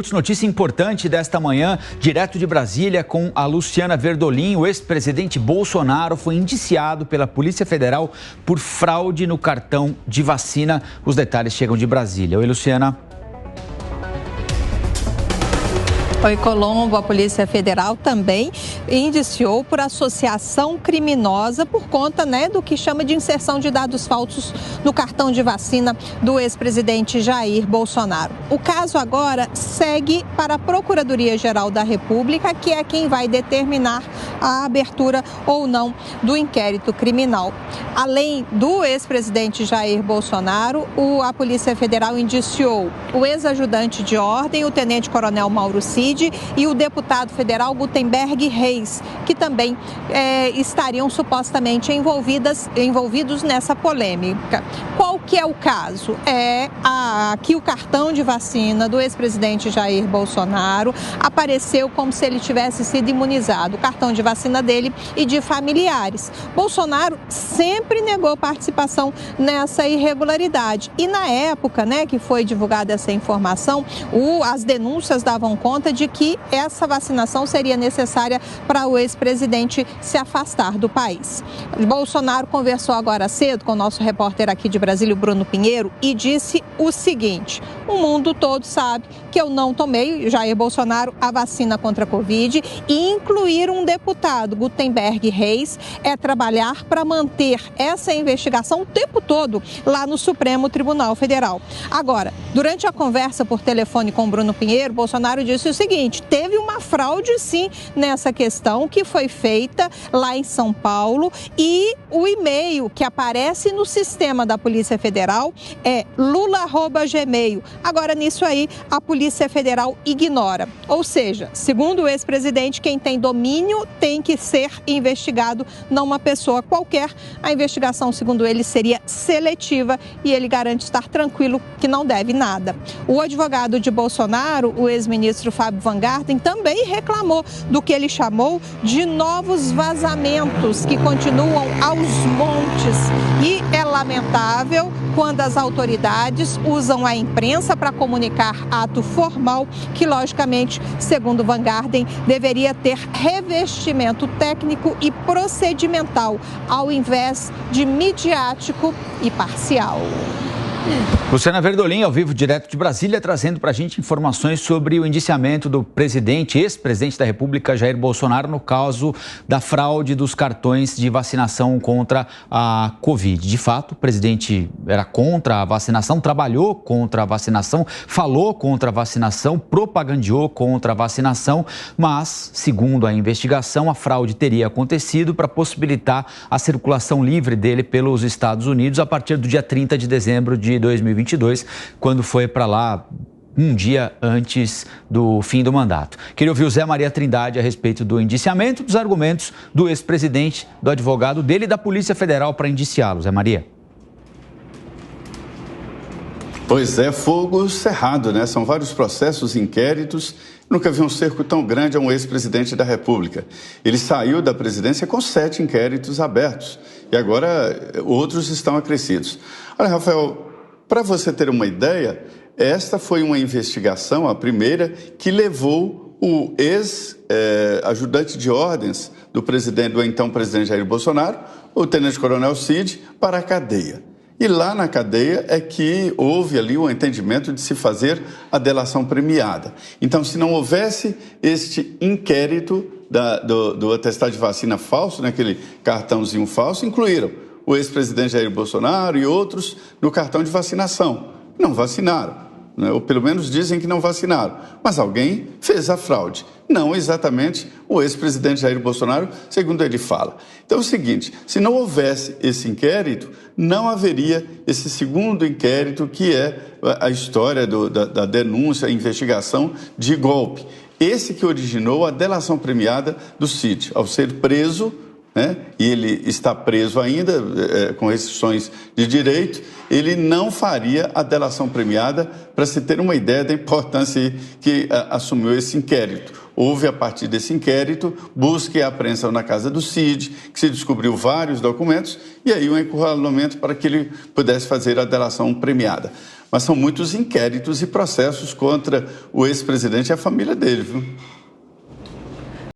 Notícia importante desta manhã, direto de Brasília, com a Luciana Verdolim. O ex-presidente Bolsonaro foi indiciado pela Polícia Federal por fraude no cartão de vacina. Os detalhes chegam de Brasília. Oi, Luciana. Oi, Colombo. A Polícia Federal também indiciou por associação criminosa por conta, do que chama de inserção de dados falsos no cartão de vacina do ex-presidente Jair Bolsonaro. O caso agora segue para a Procuradoria-Geral da República, que é quem vai determinar a abertura ou não do inquérito criminal. Além do ex-presidente Jair Bolsonaro, a Polícia Federal indiciou o ex-ajudante de ordem, o tenente-coronel Mauro Cid, e o deputado federal Gutenberg Reis, que também estariam supostamente envolvidos nessa polêmica. Qual que é o caso? Que o cartão de vacina do ex-presidente Jair Bolsonaro apareceu como se ele tivesse sido imunizado, o cartão de vacina dele e de familiares. Bolsonaro sempre negou participação nessa irregularidade. E na época, que foi divulgada essa informação, as denúncias davam conta de que essa vacinação seria necessária para o ex-presidente se afastar do país. Bolsonaro conversou agora cedo com o nosso repórter aqui de Brasília, o Bruno Pinheiro, e disse o seguinte: o mundo todo sabe que eu não tomei, Jair Bolsonaro, a vacina contra a Covid, e incluir um deputado, Gutenberg Reis, é trabalhar para manter essa investigação o tempo todo lá no Supremo Tribunal Federal. Agora, durante a conversa por telefone com o Bruno Pinheiro, Bolsonaro disse o seguinte: teve uma fraude sim nessa questão que foi feita lá em São Paulo, e o e-mail que aparece no sistema da Polícia Federal é lula@gmail. Agora, nisso aí, a Polícia Federal ignora. Ou seja, segundo o ex-presidente, quem tem domínio tem que ser investigado, não uma pessoa qualquer. A investigação, segundo ele, seria seletiva e ele garante estar tranquilo que não deve nada. O advogado de Bolsonaro, o ex-ministro Fábio Van Garten, também reclamou do que ele chamou de novos vazamentos que continuam aos montes. E é lamentável quando as autoridades usam a imprensa para comunicar ato formal que, logicamente, segundo Van Garten, deveria ter revestimento técnico e procedimental, ao invés de midiático e parcial. Luciana Verdolim, ao vivo, direto de Brasília, trazendo para a gente informações sobre o indiciamento do ex-presidente da República, Jair Bolsonaro, no caso da fraude dos cartões de vacinação contra a Covid. De fato, o presidente era contra a vacinação, trabalhou contra a vacinação, falou contra a vacinação, propagandeou contra a vacinação, mas, segundo a investigação, a fraude teria acontecido para possibilitar a circulação livre dele pelos Estados Unidos a partir do dia 30 de dezembro de 2022, quando foi para lá um dia antes do fim do mandato. Queria ouvir o Zé Maria Trindade a respeito do indiciamento, dos argumentos do ex-presidente, do advogado dele e da Polícia Federal para indiciá-lo. Zé Maria. Pois é, fogo cerrado, né? São vários processos, inquéritos. Nunca vi um cerco tão grande a um ex-presidente da República. Ele saiu da presidência com 7 inquéritos abertos e agora outros estão acrescidos. Olha, Rafael, para você ter uma ideia, esta foi uma investigação, a primeira, que levou o ex-ajudante de ordens do então presidente Jair Bolsonaro, o tenente-coronel Cid, para a cadeia. E lá na cadeia é que houve ali um entendimento de se fazer a delação premiada. Então, se não houvesse este inquérito do atestado de vacina falso, aquele cartãozinho falso, incluíram o ex-presidente Jair Bolsonaro e outros no cartão de vacinação. Não vacinaram, né? Ou pelo menos dizem que não vacinaram. Mas alguém fez a fraude. Não exatamente o ex-presidente Jair Bolsonaro, segundo ele fala. Então é o seguinte, se não houvesse esse inquérito, não haveria esse segundo inquérito, que é a história da denúncia, a investigação de golpe. Esse que originou a delação premiada do Cid, ao ser preso, né, e ele está preso ainda, com restrições de direito, ele não faria a delação premiada, para se ter uma ideia da importância que assumiu esse inquérito. Houve, a partir desse inquérito, busca e apreensão na casa do Cid, que se descobriu vários documentos, e aí um encurralamento para que ele pudesse fazer a delação premiada. mas são muitos inquéritos e processos contra o ex-presidente e a família dele, viu?